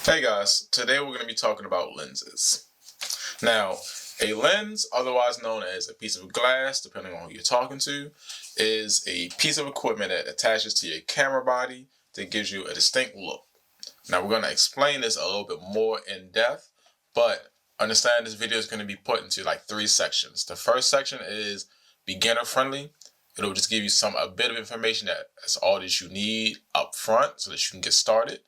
Hey guys, today we're going to be talking about lenses. Now, a lens, otherwise known as a piece of glass, depending on who you're talking to, is a piece of equipment that attaches to your camera body that gives you a distinct look. Now, we're going to explain this a little bit more in depth, but understand this video is going to be put into like 3 sections. The first section is beginner friendly. It'll just give you a bit of information that's all that you need up front so that you can get started.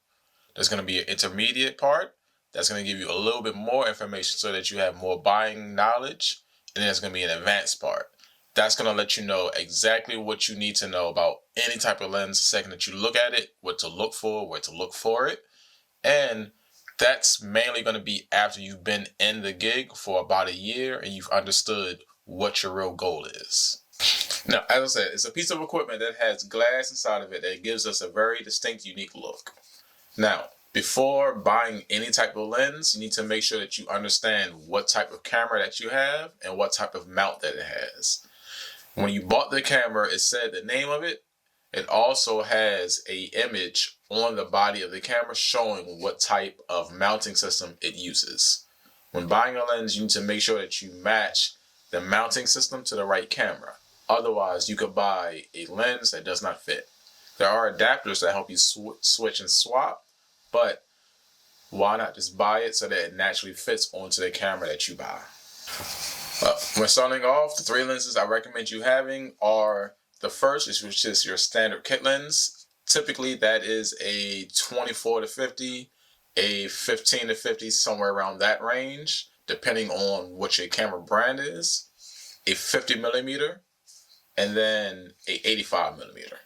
There's going to be an intermediate part that's going to give you a little bit more information so that you have more buying knowledge. And then there's going to be an advanced part. That's going to let you know exactly what you need to know about any type of lens the second that you look at it, what to look for, where to look for it. And that's mainly going to be after you've been in the gig for about a year and you've understood what your real goal is. Now, as I said, it's a piece of equipment that has glass inside of it that gives us a very distinct, unique look. Now, before buying any type of lens, you need to make sure that you understand what type of camera that you have and what type of mount that it has. When you bought the camera, it said the name of it. It also has an image on the body of the camera showing what type of mounting system it uses. When buying a lens, you need to make sure that you match the mounting system to the right camera. Otherwise, you could buy a lens that does not fit. There are adapters that help you switch and swap, but why not just buy it so that it naturally fits onto the camera that you buy? When starting off, the 3 lenses I recommend you having are the first, which is your standard kit lens. Typically, that is a 24 to 50, a 15 to 50, somewhere around that range, depending on what your camera brand is, a 50 millimeter, and then a 85 millimeter.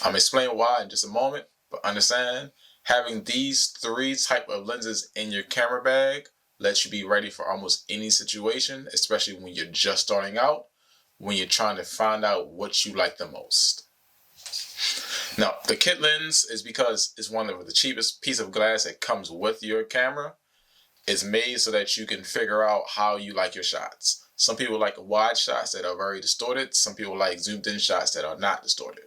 I'm explaining why in just a moment, but understand, having these 3 type of lenses in your camera bag lets you be ready for almost any situation, especially when you're just starting out, when you're trying to find out what you like the most. Now, the kit lens is because it's one of the cheapest piece of glass that comes with your camera. It's made so that you can figure out how you like your shots. Some people like wide shots that are very distorted. Some people like zoomed in shots that are not distorted.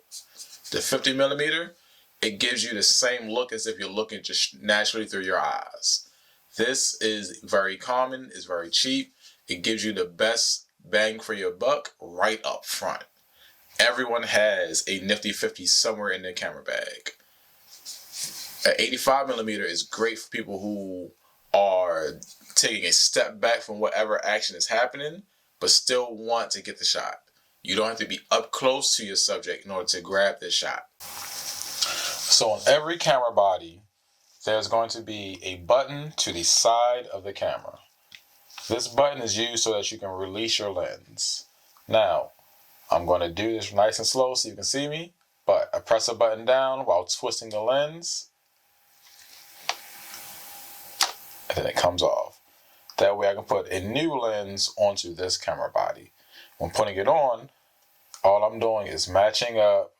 The 50 millimeter, it gives you the same look as if you're looking just naturally through your eyes. This is very common, it's very cheap. It gives you the best bang for your buck right up front. Everyone has a nifty 50 somewhere in their camera bag. An 85 millimeter is great for people who are taking a step back from whatever action is happening, but still want to get the shot. You don't have to be up close to your subject in order to grab this shot. So on every camera body, there's going to be a button to the side of the camera. This button is used so that you can release your lens. Now, I'm going to do this nice and slow so you can see me, but I press a button down while twisting the lens, and then it comes off. That way I can put a new lens onto this camera body. When putting it on, all I'm doing is matching up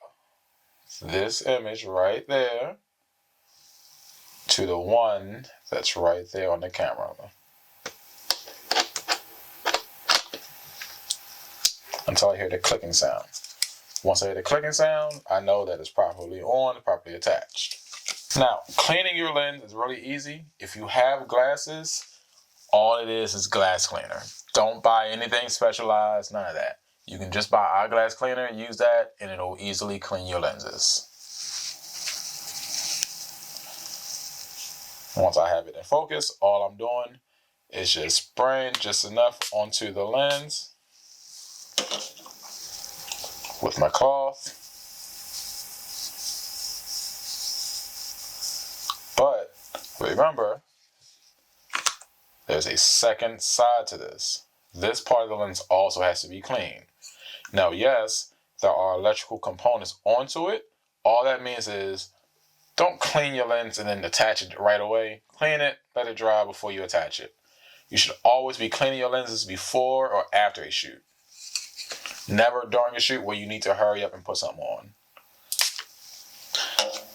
this image right there to the one that's right there on the camera. Until I hear the clicking sound. Once I hear the clicking sound, I know that it's properly on, properly attached. Now, cleaning your lens is really easy. If you have glasses, all it is glass cleaner. Don't buy anything specialized, none of that. You can just buy eyeglass cleaner, use that, and it'll easily clean your lenses. Once I have it in focus, all I'm doing is just spraying just enough onto the lens with my cloth. But remember, there's a second side to this. This part of the lens also has to be clean. Now, yes, there are electrical components onto it. All that means is don't clean your lens and then attach it right away. Clean it, let it dry before you attach it. You should always be cleaning your lenses before or after a shoot. Never during a shoot where you need to hurry up and put something on.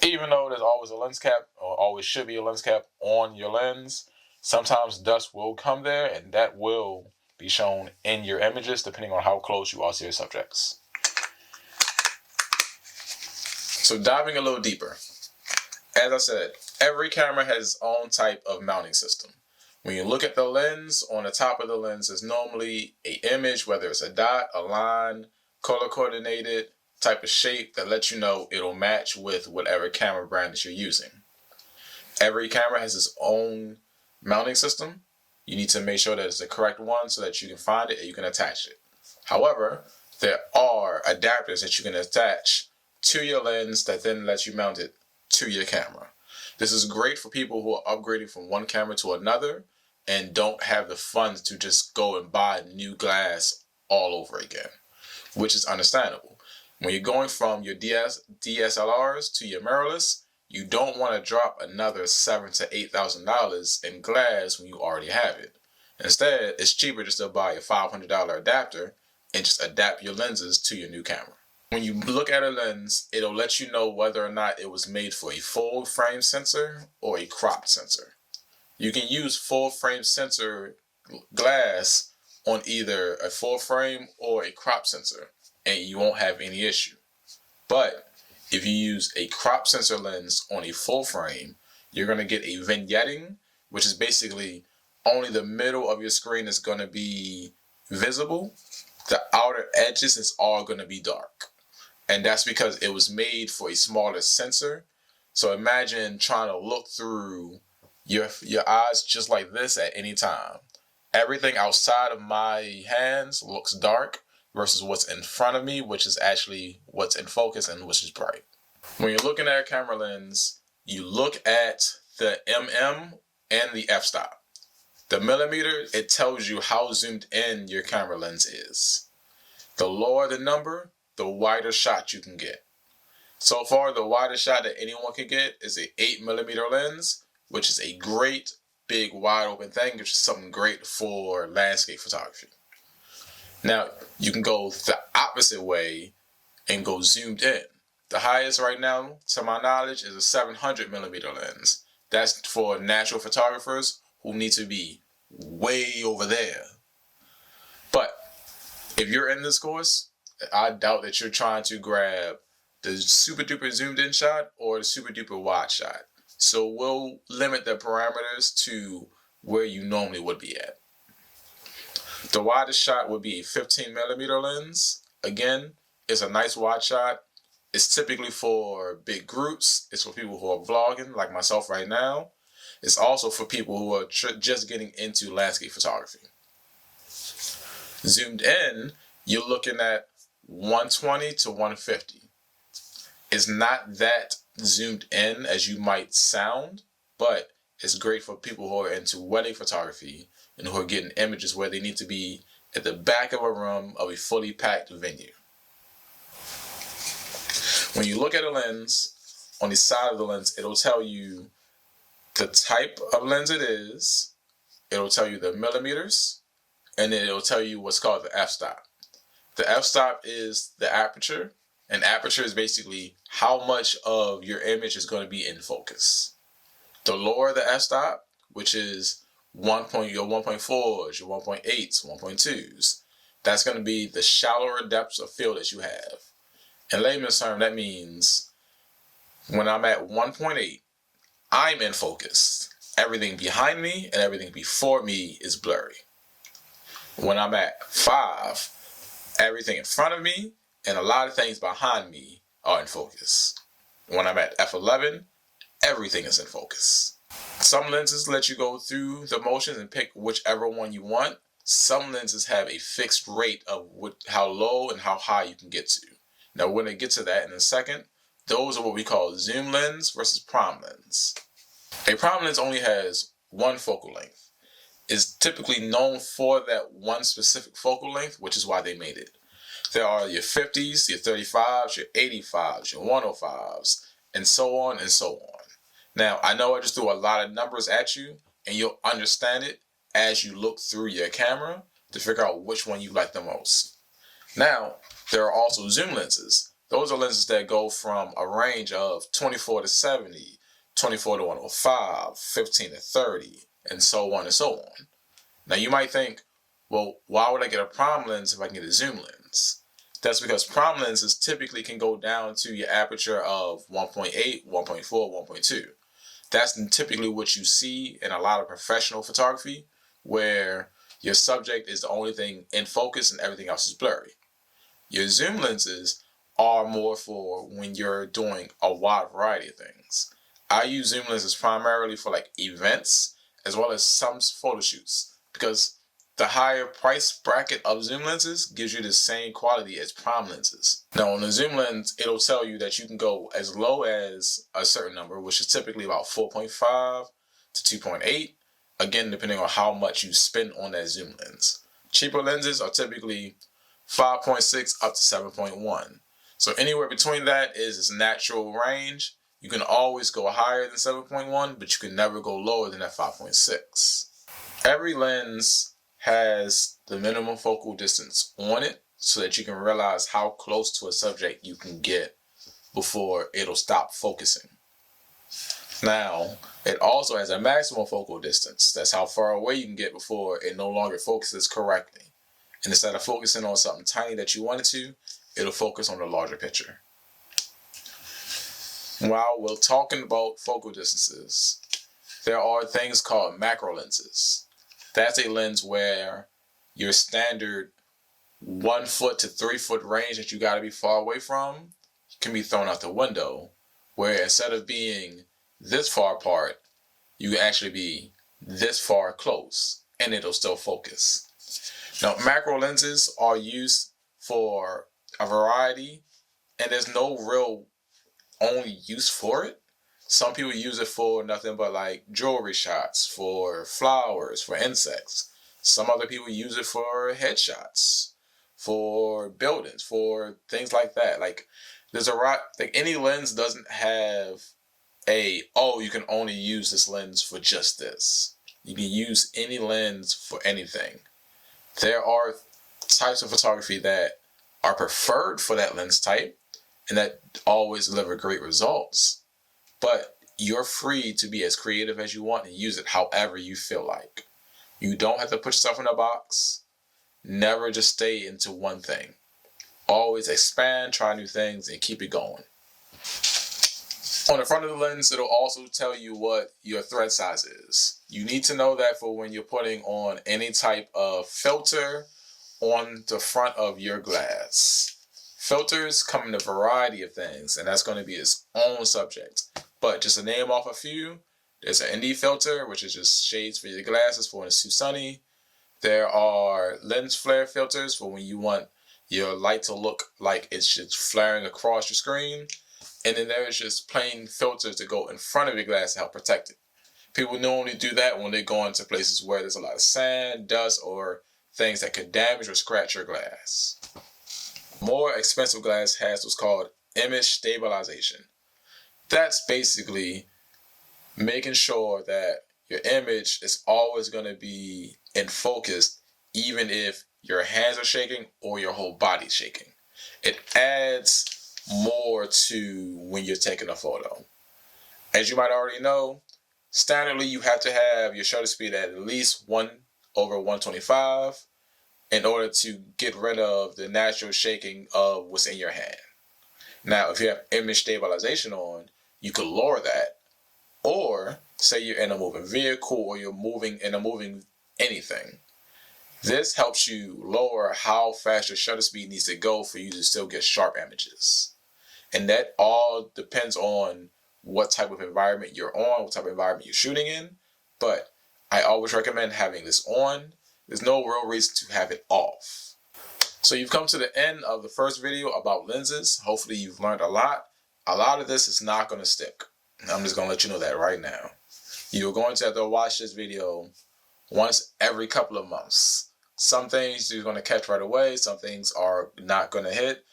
Even though there's always a lens cap, or always should be a lens cap on your lens, sometimes dust will come there, and that will be shown in your images depending on how close you are to your subjects. So diving a little deeper, As I said, every camera has its own type of mounting system. When you look at the lens, on the top of the lens is normally an image, whether it's a dot, a line, color coordinated type of shape that lets you know it'll match with whatever camera brand that you're using. Every camera has its own mounting system. You need to make sure that it's the correct one so that you can find it and you can attach it. However, there are adapters that you can attach to your lens that then lets you mount it to your camera. This is great for people who are upgrading from one camera to another and don't have the funds to just go and buy new glass all over again, which is understandable. When you're going from your DSLRs to your mirrorless, you don't want to drop another $7,000 to $8,000 in glass when you already have it. Instead, it's cheaper just to buy a $500 adapter and just adapt your lenses to your new camera. When you look at a lens, it'll let you know whether or not it was made for a full frame sensor or a cropped sensor. You can use full frame sensor glass on either a full frame or a crop sensor and you won't have any issue. But if you use a crop sensor lens on a full frame, you're going to get a vignetting, which is basically only the middle of your screen is going to be visible. The outer edges is all going to be dark. And that's because it was made for a smaller sensor. So imagine trying to look through your eyes just like this at any time. Everything outside of my hands looks dark versus what's in front of me, which is actually what's in focus and which is bright. When you're looking at a camera lens, you look at the mm and the f-stop. The millimeter, it tells you how zoomed in your camera lens is. The lower the number, the wider shot you can get. So far, the widest shot that anyone can get is an 8mm lens, which is a great, big, wide open thing, which is something great for landscape photography. Now, you can go the opposite way and go zoomed in. The highest right now, to my knowledge, is a 700mm lens. That's for natural photographers who need to be way over there. But if you're in this course, I doubt that you're trying to grab the super duper zoomed in shot or the super duper wide shot. So we'll limit the parameters to where you normally would be at. The widest shot would be a 15mm lens. Again, it's a nice wide shot. It's typically for big groups. It's for people who are vlogging like myself right now. It's also for people who are just getting into landscape photography. Zoomed in, you're looking at 120 to 150. It's not that zoomed in as you might sound, but it's great for people who are into wedding photography and who are getting images where they need to be at the back of a room of a fully packed venue. When you look at a lens, on the side of the lens, it'll tell you the type of lens it is, it'll tell you the millimeters, and then it'll tell you what's called the f-stop. The f-stop is the aperture, and aperture is basically how much of your image is going to be in focus. The lower the f-stop, which is your 1.4s, your 1.8s, 1.2s, that's going to be the shallower depths of field that you have. In layman's term, that means when I'm at 1.8, I'm in focus. Everything behind me and everything before me is blurry. When I'm at 5, everything in front of me and a lot of things behind me are in focus. When I'm at f11, everything is in focus. Some lenses let you go through the motions and pick whichever one you want. Some lenses have a fixed rate of how low and how high you can get to. Now, we're going to get to that in a second. Those are what we call zoom lens versus prime lens. A prime lens only has one focal length. It's typically known for that one specific focal length, which is why they made it. There are your 50s, your 35s, your 85s, your 105s, and so on and so on. Now, I know I just threw a lot of numbers at you, and you'll understand it as you look through your camera to figure out which one you like the most. Now, there are also zoom lenses. Those are lenses that go from a range of 24 to 70, 24 to 105, 15 to 30, and so on and so on. Now, you might think, well, why would I get a prime lens if I can get a zoom lens? That's because prime lenses typically can go down to your aperture of 1.8, 1.4, 1.2. That's typically what you see in a lot of professional photography, where your subject is the only thing in focus and everything else is blurry. Your zoom lenses are more for when you're doing a wide variety of things. I use zoom lenses primarily for like events as well as some photo shoots, because the higher price bracket of zoom lenses gives you the same quality as prime lenses. Now on the zoom lens, it'll tell you that you can go as low as a certain number, which is typically about 4.5 to 2.8, again depending on how much you spend on that zoom lens. Cheaper lenses are typically 5.6 up to 7.1. So anywhere between that is its natural range. You can always go higher than 7.1, but you can never go lower than that 5.6. Every lens has the minimum focal distance on it so that you can realize how close to a subject you can get before it'll stop focusing. Now, it also has a maximum focal distance. That's how far away you can get before it no longer focuses correctly. And instead of focusing on something tiny that you want it to, it'll focus on the larger picture. While we're talking about focal distances, there are things called macro lenses. That's a lens where your standard 1 foot to 3 foot range that you got to be far away from can be thrown out the window, where instead of being this far apart, you can actually be this far close and it'll still focus. Now, macro lenses are used for a variety, and there's no real only use for it. Some people use it for nothing but like jewelry shots, for flowers, for insects. Some other people use it for headshots, for buildings, for things like that. Like there's a lot, like any lens doesn't have you can only use this lens for just this. You can use any lens for anything. There are types of photography that are preferred for that lens type and that always deliver great results. But you're free to be as creative as you want and use it however you feel like. You don't have to put yourself in a box. Never just stay into one thing. Always expand, try new things, and keep it going. On the front of the lens, it'll also tell you what your thread size is. You need to know that for when you're putting on any type of filter on the front of your glass. Filters come in a variety of things, and that's going to be its own subject. But just to name off a few, there's an ND filter, which is just shades for your glasses for when it's too sunny. There are lens flare filters for when you want your light to look like it's just flaring across your screen. And then there's just plain filters that go in front of your glass to help protect it. People normally do that when they go into places where there's a lot of sand, dust, or things that could damage or scratch your glass. More expensive glass has what's called image stabilization. That's basically making sure that your image is always going to be in focus, even if your hands are shaking or your whole body's shaking. It adds more to when you're taking a photo. As you might already know, standardly you have to have your shutter speed at least 1/125 in order to get rid of the natural shaking of what's in your hand. Now, if you have image stabilization on, you could lower that. Or say you're in a moving vehicle or you're moving anything. This helps you lower how fast your shutter speed needs to go for you to still get sharp images. And that all depends on what type of environment you're on, what type of environment you're shooting in. But I always recommend having this on. There's no real reason to have it off. So you've come to the end of the first video about lenses. Hopefully you've learned a lot. A lot of this is not going to stick. I'm just going to let you know that right now. You're going to have to watch this video once every couple of months. Some things you're going to catch right away. Some things are not going to hit.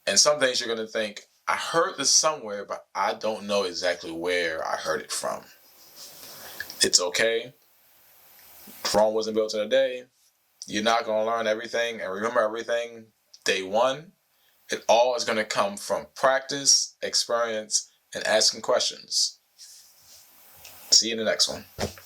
And some things you're going to think, I heard this somewhere, but I don't know exactly where I heard it from. It's okay. Rome wasn't built in a day. You're not going to learn everything and remember everything day one. It all is going to come from practice, experience, and asking questions. See you in the next one.